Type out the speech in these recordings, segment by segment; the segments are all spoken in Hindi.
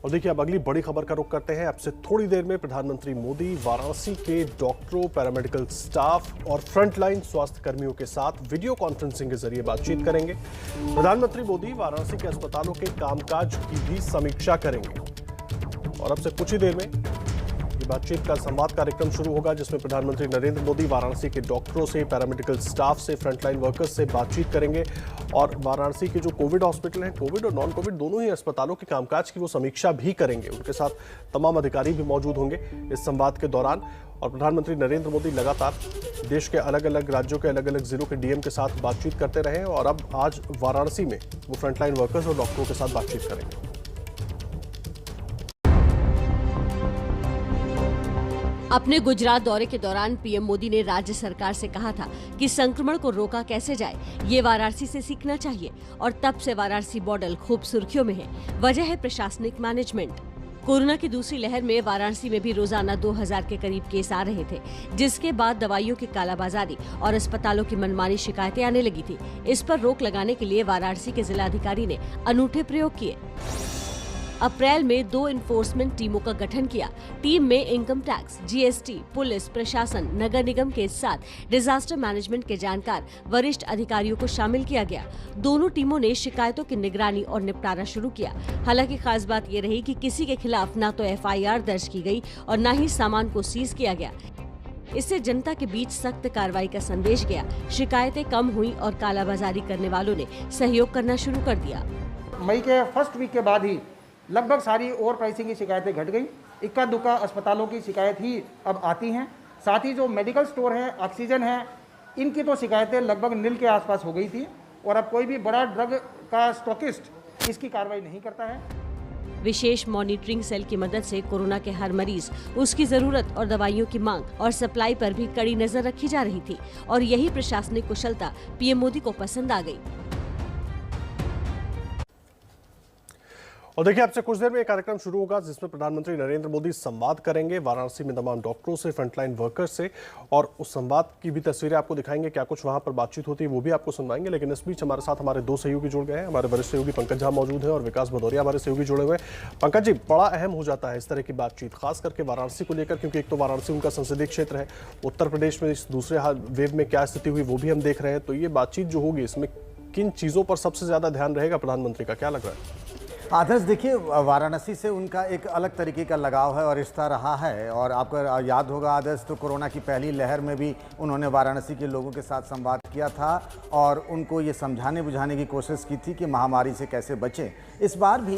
और देखिए अब अगली बड़ी खबर का रुख करते हैं। अब से थोड़ी देर में प्रधानमंत्री मोदी वाराणसी के डॉक्टरों, पैरामेडिकल स्टाफ और फ्रंटलाइन स्वास्थ्य कर्मियों के साथ वीडियो कॉन्फ्रेंसिंग के जरिए बातचीत करेंगे। प्रधानमंत्री मोदी वाराणसी के अस्पतालों के कामकाज की भी समीक्षा करेंगे और अब से कुछ ही देर में ये बातचीत का संवाद कार्यक्रम शुरू होगा, जिसमें प्रधानमंत्री नरेंद्र मोदी वाराणसी के डॉक्टरों से, पैरामेडिकल स्टाफ से, फ्रंटलाइन वर्कर्स से बातचीत करेंगे और वाराणसी के जो कोविड हॉस्पिटल हैं, कोविड और नॉन कोविड दोनों ही अस्पतालों के कामकाज की वो समीक्षा भी करेंगे। उनके साथ तमाम अधिकारी भी मौजूद होंगे इस संवाद के दौरान। और प्रधानमंत्री नरेंद्र मोदी लगातार देश के अलग अलग राज्यों के अलग अलग जिलों के डीएम के साथ बातचीत करते रहे और अब आज वाराणसी में वो फ्रंटलाइन वर्कर्स और डॉक्टरों के साथ बातचीत करेंगे। अपने गुजरात दौरे के दौरान पीएम मोदी ने राज्य सरकार से कहा था कि संक्रमण को रोका कैसे जाए, ये वाराणसी से सीखना चाहिए और तब से वाराणसी मॉडल खूब सुर्खियों में है। वजह है प्रशासनिक मैनेजमेंट। कोरोना की दूसरी लहर में वाराणसी में भी रोजाना 2000 के करीब केस आ रहे थे, जिसके बाद दवाइयों की कालाबाजारी और अस्पतालों की मनमानी शिकायतें आने लगी थी। इस पर रोक लगाने के लिए वाराणसी के जिलाधिकारी ने अनूठे प्रयोग किए। अप्रैल में 2 इन्फोर्समेंट टीमों का गठन किया। टीम में इनकम टैक्स, जीएसटी, पुलिस, प्रशासन, नगर निगम के साथ डिजास्टर मैनेजमेंट के जानकार वरिष्ठ अधिकारियों को शामिल किया गया। दोनों टीमों ने शिकायतों की निगरानी और निपटारा शुरू किया। हालांकि खास बात यह रही कि किसी के खिलाफ न तो एफआईआर दर्ज की गई और न ही सामान को सीज किया गया। इससे जनता के बीच सख्त कार्रवाई का संदेश गया। शिकायतें कम हुई और कालाबाजारी करने वालों ने सहयोग करना शुरू कर दिया। मई के फर्स्ट वीक के बाद ही लगभग सारी ओवर प्राइसिंग की शिकायतें घट गई। इक्का दुक्का अस्पतालों की शिकायत ही अब आती हैं। साथ ही जो मेडिकल स्टोर है, ऑक्सीजन है, इनकी तो शिकायतें लगभग नील के आसपास हो गई थी और अब कोई भी बड़ा ड्रग का स्टॉकिस्ट इसकी कार्रवाई नहीं करता है। विशेष मॉनिटरिंग सेल की मदद से कोरोना के हर मरीज, उसकी जरूरत और दवाइयों की मांग और सप्लाई पर भी कड़ी नजर रखी जा रही थी और यही प्रशासनिक कुशलता पीएम मोदी को पसंद आ गई। और देखिए अब से कुछ देर में एक कार्यक्रम शुरू होगा, जिसमें प्रधानमंत्री नरेंद्र मोदी संवाद करेंगे वाराणसी में तमाम डॉक्टरों से, फ्रंटलाइन वर्कर्स से और उस संवाद की भी तस्वीरें आपको दिखाएंगे। क्या कुछ वहां पर बातचीत होती है वो भी आपको सुनवाएंगे। लेकिन इस बीच हमारे साथ हमारे 2 सहयोगी जुड़ गए हैं। हमारे वरिष्ठ सहयोगी पंकज झा मौजूद हैं और विकास भदौरिया हमारे सहयोगी जुड़े हुए हैं। पंकज जी, बड़ा अहम हो जाता है इस तरह की बातचीत, खास करके वाराणसी को लेकर, क्योंकि एक तो वाराणसी उनका संसदीय क्षेत्र है। उत्तर प्रदेश में इस दूसरे वेव में क्या स्थिति हुई वो भी हम देख रहे हैं। तो ये बातचीत जो होगी, इसमें किन चीज़ों पर सबसे ज़्यादा ध्यान रहेगा प्रधानमंत्री का, क्या लग रहा है? आदर्श, देखिए वाराणसी से उनका एक अलग तरीके का लगाव है और रिश्ता रहा है। और आपको याद होगा आदर्श, तो कोरोना की पहली लहर में भी उन्होंने वाराणसी के लोगों के साथ संवाद किया था और उनको ये समझाने बुझाने की कोशिश की थी कि महामारी से कैसे बचें। इस बार भी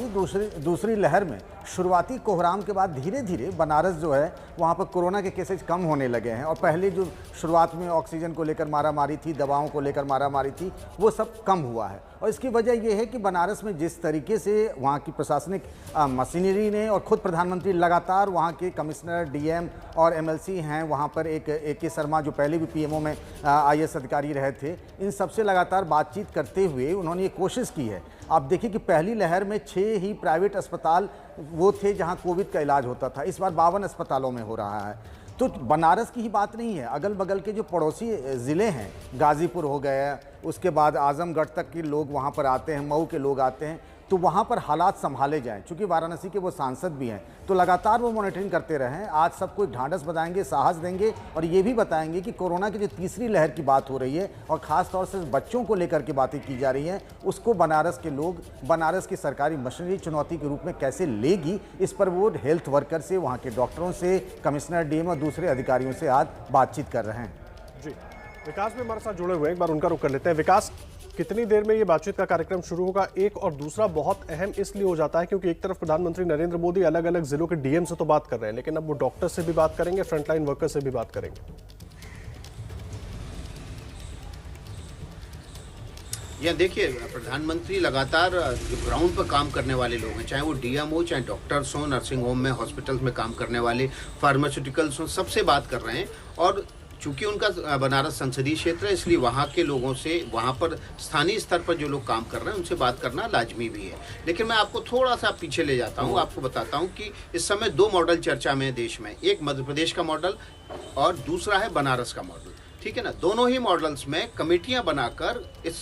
दूसरी लहर में शुरुआती कोहराम के बाद धीरे धीरे बनारस जो है वहाँ पर कोरोना के केसेज कम होने लगे हैं और पहले जो शुरुआत में ऑक्सीजन को लेकर मारामारी थी, दवाओं को लेकर मारामारी थी, वो सब कम हुआ है। और इसकी वजह यह है कि बनारस में जिस तरीके से वहाँ की प्रशासनिक मशीनरी ने और खुद प्रधानमंत्री लगातार वहाँ के कमिश्नर, डीएम और एमएलसी हैं, वहाँ पर एक के शर्मा जो पहले भी पीएमओ में आईएएस अधिकारी रहे थे, इन सबसे लगातार बातचीत करते हुए उन्होंने ये कोशिश की है। आप देखिए कि पहली लहर में 6 ही प्राइवेट अस्पताल वो थे जहाँ कोविड का इलाज होता था। इस बार 52 अस्पतालों में हो रहा है। तो बनारस की ही बात नहीं है, अगल बगल के जो पड़ोसी ज़िले हैं, गाज़ीपुर हो गया, उसके बाद आजमगढ़ तक के लोग वहाँ पर आते हैं, मऊ के लोग आते हैं, तो वहाँ पर हालात संभाले जाएं। चूँकि वाराणसी के वो सांसद भी हैं, तो लगातार वो मॉनिटरिंग करते रहें। आज सबको एक ढांढस बताएंगे, साहस देंगे और ये भी बताएंगे कि कोरोना की जो तीसरी लहर की बात हो रही है और ख़ास तौर से बच्चों को लेकर के बातें की जा रही हैं, उसको बनारस के लोग, बनारस की सरकारी मशीनरी चुनौती के रूप में कैसे लेगी, इस पर वो हेल्थ वर्कर से, वहाँ के डॉक्टरों से, कमिश्नर, डीएम और दूसरे अधिकारियों से आज बातचीत कर रहे हैं। जी, विकास में हमारे साथ जुड़े हुए हैं, एक बार उनका रुख कर लेते हैं। विकास, कितनी देर में ये बातचीत का कार्यक्रम शुरू होगा? एक और दूसरा बहुत अहम इसलिए हो जाता है क्योंकि एक तरफ प्रधानमंत्री नरेंद्र मोदी अलग अलग जिलों के डीएम से तो बात कर रहे हैं, लेकिन अब वो डॉक्टर से भी बात करेंगे, फ्रंटलाइन वर्कर से भी बात करेंगे। या देखिए, प्रधानमंत्री लगातार जो ग्राउंड पर काम करने वाले लोग हैं, चाहे वो डीएम हो, चाहे डॉक्टर्स हो, नर्सिंग होम में, हॉस्पिटल्स में काम करने वाले, फार्मास्यूटिकल्स हो, सबसे बात कर रहे हैं। और चूंकि उनका बनारस संसदीय क्षेत्र है, इसलिए वहाँ के लोगों से, वहाँ पर स्थानीय स्तर पर जो लोग काम कर रहे हैं उनसे बात करना लाजमी भी है। लेकिन मैं आपको थोड़ा सा पीछे ले जाता हूँ, आपको बताता हूँ कि इस समय 2 मॉडल चर्चा में है देश में। एक मध्य प्रदेश का मॉडल और दूसरा है बनारस का मॉडल। ठीक है ना। दोनों ही मॉडल्स में कमेटियां बनाकर इस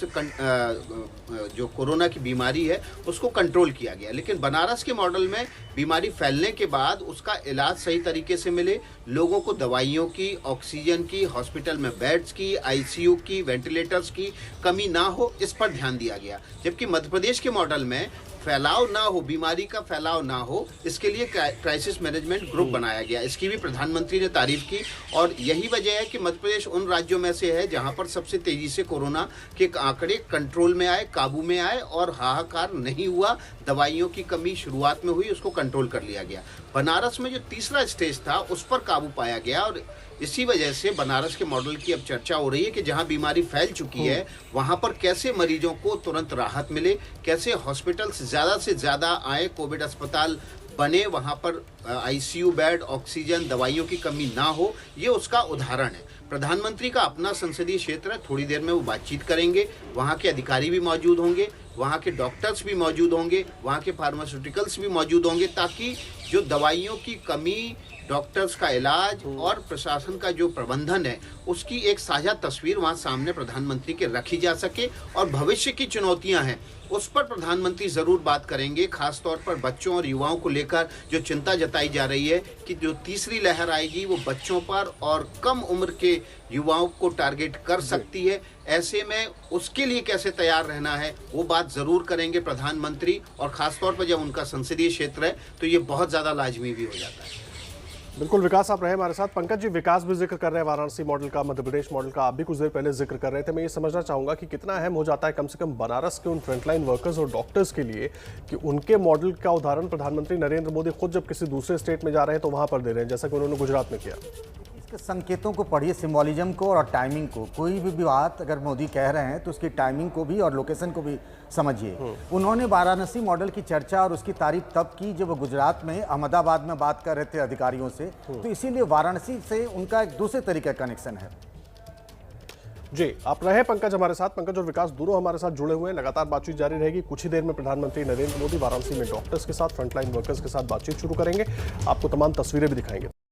जो कोरोना की बीमारी है उसको कंट्रोल किया गया। लेकिन बनारस के मॉडल में बीमारी फैलने के बाद उसका इलाज सही तरीके से मिले, लोगों को दवाइयों की, ऑक्सीजन की, हॉस्पिटल में बेड्स की, आईसीयू की, वेंटिलेटर्स की कमी ना हो, इस पर ध्यान दिया गया। जबकि मध्य प्रदेश के मॉडल में फैलाव ना हो, बीमारी का फैलाव ना हो, इसके लिए क्राइसिस मैनेजमेंट ग्रुप बनाया गया। इसकी भी प्रधानमंत्री ने तारीफ की और यही वजह है कि मध्य प्रदेश उन राज्यों में से है जहां पर सबसे तेजी से कोरोना के आंकड़े कंट्रोल में आए, काबू में आए और हाहाकार नहीं हुआ। दवाइयों की कमी शुरुआत में हुई, उसको कंट्रोल कर लिया गया। बनारस में जो तीसरा स्टेज था उस पर काबू पाया गया और इसी वजह से बनारस के मॉडल की अब चर्चा हो रही है कि जहां बीमारी फैल चुकी है वहां पर कैसे मरीजों को तुरंत राहत मिले, कैसे हॉस्पिटल ज़्यादा से ज़्यादा आए, कोविड अस्पताल बने, वहां पर आईसीयू बेड, ऑक्सीजन, दवाइयों की कमी ना हो। ये उसका उदाहरण है। प्रधानमंत्री का अपना संसदीय क्षेत्र है, थोड़ी देर में वो बातचीत करेंगे, वहाँ के अधिकारी भी मौजूद होंगे, वहाँ के डॉक्टर्स भी मौजूद होंगे, वहाँ के फार्मास्यूटिकल्स भी मौजूद होंगे, ताकि जो दवाइयों की कमी, डॉक्टर्स का इलाज और प्रशासन का जो प्रबंधन है उसकी एक साझा तस्वीर वहाँ सामने प्रधानमंत्री के रखी जा सके। और भविष्य की चुनौतियाँ हैं उस पर प्रधानमंत्री ज़रूर बात करेंगे, खासतौर पर बच्चों और युवाओं को लेकर जो चिंता जताई जा रही है कि जो तीसरी लहर आएगी वो बच्चों पर और कम उम्र के युवाओं को टारगेट कर सकती है। ऐसे में उसके लिए कैसे तैयार रहना है वो बात ज़रूर करेंगे प्रधानमंत्री। और ख़ासतौर पर जब उनका संसदीय क्षेत्र है तो ये बहुत ज़्यादा लाजमी भी हो जाता है। बिल्कुल, विकास आप रहे हमारे साथ। पंकज जी, विकास भी जिक्र कर रहे हैं वाराणसी मॉडल का, मध्य प्रदेश मॉडल का, आप भी कुछ देर पहले जिक्र कर रहे थे। मैं ये समझना चाहूँगा कि कितना अहम हो जाता है कम से कम बनारस के उन फ्रंटलाइन वर्कर्स और डॉक्टर्स के लिए कि उनके मॉडल का उदाहरण प्रधानमंत्री नरेंद्र मोदी खुद जब किसी दूसरे स्टेट में जा रहे हैं तो वहाँ पर दे रहे हैं, जैसा कि उन्होंने गुजरात में किया। इसके संकेतों को पढ़िए, सिम्बॉलिज्म को और टाइमिंग को। कोई भी बात अगर मोदी कह रहे हैं तो उसकी टाइमिंग को भी और लोकेशन को भी समझिए। उन्होंने वाराणसी मॉडल की चर्चा और उसकी तारीफ तब की जब वो गुजरात में अहमदाबाद में बात कर रहे थे अधिकारियों से, तो इसीलिए वाराणसी से उनका एक दूसरे तरीके का कनेक्शन है। जी, आप रहे पंकज हमारे साथ। पंकज और विकास दोनों हमारे साथ जुड़े हुए हैं, लगातार बातचीत जारी रहेगी। कुछ ही देर में प्रधानमंत्री नरेंद्र मोदी वाराणसी में डॉक्टर्स के साथ, फ्रंटलाइन वर्कर्स के साथ बातचीत शुरू करेंगे। आपको तमाम तस्वीरें भी दिखाएंगे।